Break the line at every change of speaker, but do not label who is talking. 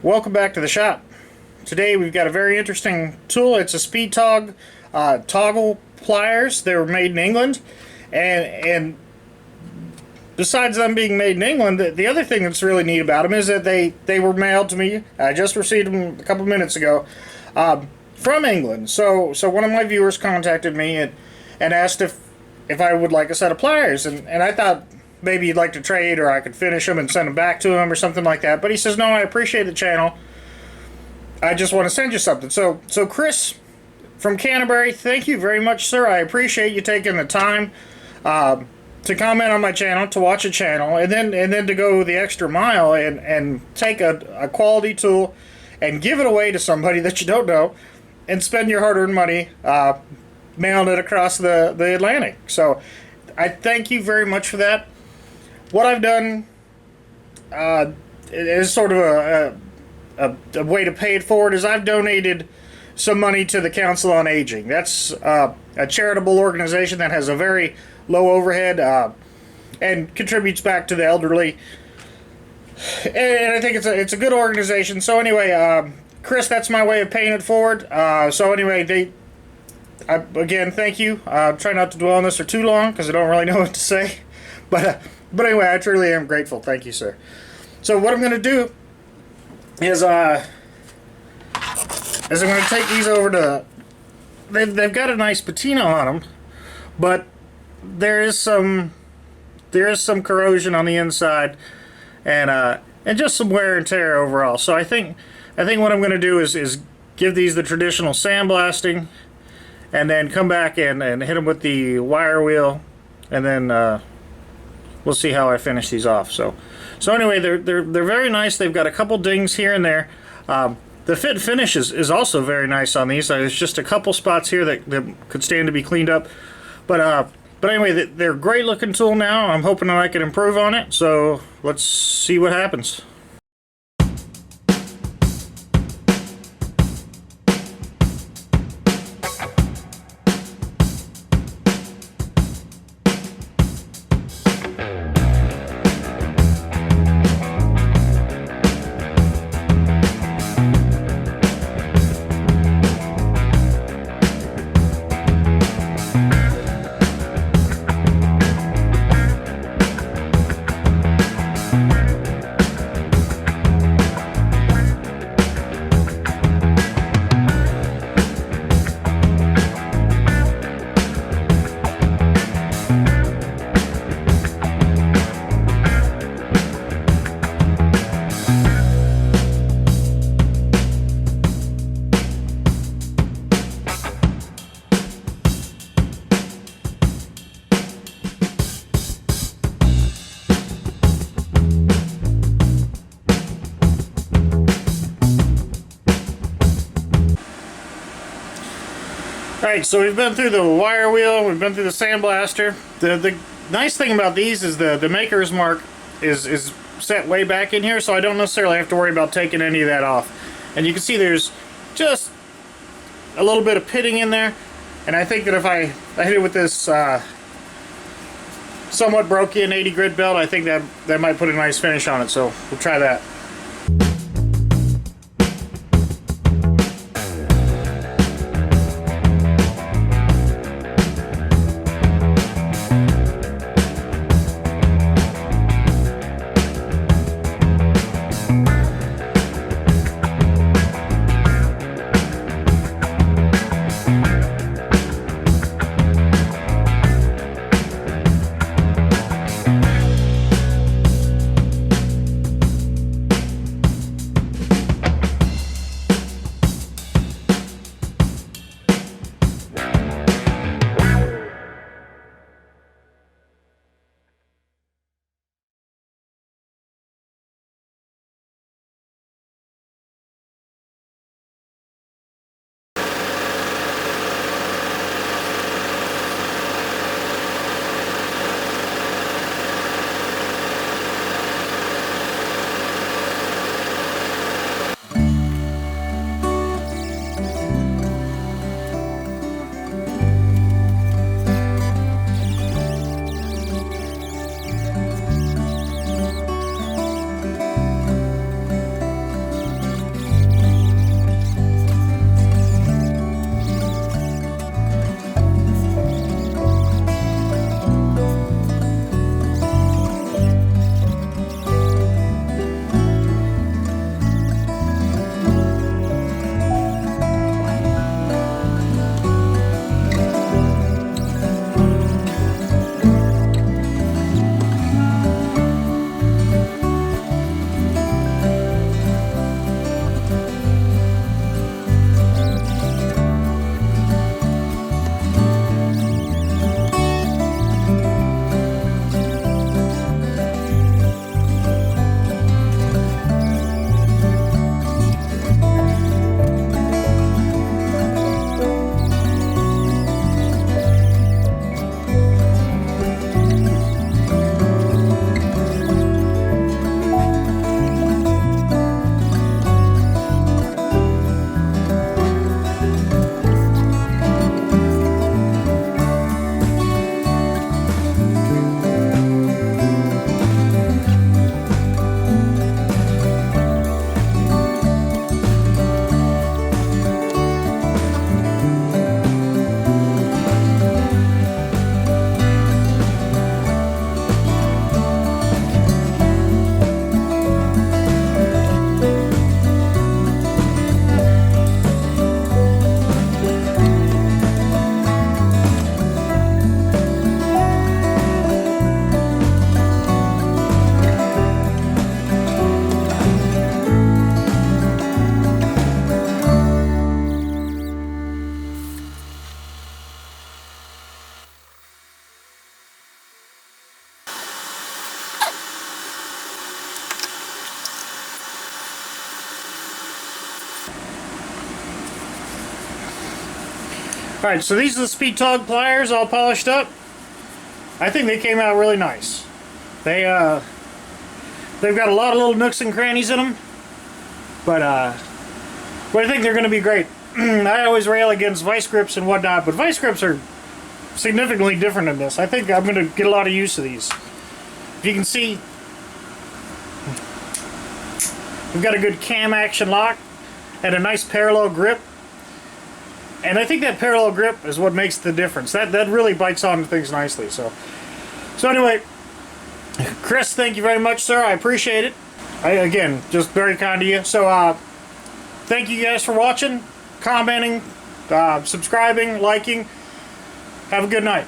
Welcome back to the shop. Today we've got a very interesting tool. It's a Speetog toggle pliers. They were made in England, and besides them being made in England, the other thing that's really neat about them is that they were mailed to me. I just received them a couple minutes ago from England. So one of my viewers contacted me and asked if I would like a set of pliers, and I thought maybe he'd like to trade, or I could finish them and send them back to him or something like that. But he says, no, I appreciate the channel. I just want to send you something. So Chris from Canterbury, thank you very much, sir. I appreciate you taking the time to comment on my channel, to watch a channel, and then to go the extra mile and take a quality tool and give it away to somebody that you don't know and spend your hard-earned money mailing it across the Atlantic. So I thank you very much for that. What I've done is sort of a way to pay it forward is I've donated some money to the Council on Aging. That's a charitable organization that has a very low overhead and contributes back to the elderly. And I think it's a good organization. So anyway, Chris, that's my way of paying it forward. So anyway, again, thank you. Try not to dwell on this for too long because I don't really know what to say. But anyway, I truly am grateful. Thank you, sir. So what I'm going to do is I'm going to take these over to... They've got a nice patina on them, but there is some corrosion on the inside and just some wear and tear overall. So I think what I'm going to do is give these the traditional sandblasting, and then come back and hit them with the wire wheel, and then we'll see how I finish these off. So anyway, they're very nice. They've got a couple dings here and there. The fit finish is also very nice on these. There's just a couple spots here that could stand to be cleaned up. But anyway, they're a great looking tool now. I'm hoping that I can improve on it. So let's see what happens. Alright, so we've been through the wire wheel, we've been through the sandblaster. The nice thing about these is the maker's mark is set way back in here, so I don't necessarily have to worry about taking any of that off. And you can see there's just a little bit of pitting in there, and I think that if I hit it with this somewhat broken 80 grit belt, I think that might put a nice finish on it, so we'll try that. Alright, so these are the Speetog pliers all polished up. I think they came out really nice. They've got a lot of little nooks and crannies in them, but I think they're going to be great. I always rail against vice grips and whatnot, but vice grips are significantly different than this. I think I'm going to get a lot of use of these. If you can see, we've got a good cam action lock and a nice parallel grip. And I think that parallel grip is what makes the difference. That really bites onto things nicely. So anyway, Chris, thank you very much, sir. I appreciate it. Again, just very kind of you. So thank you guys for watching, commenting, subscribing, liking. Have a good night.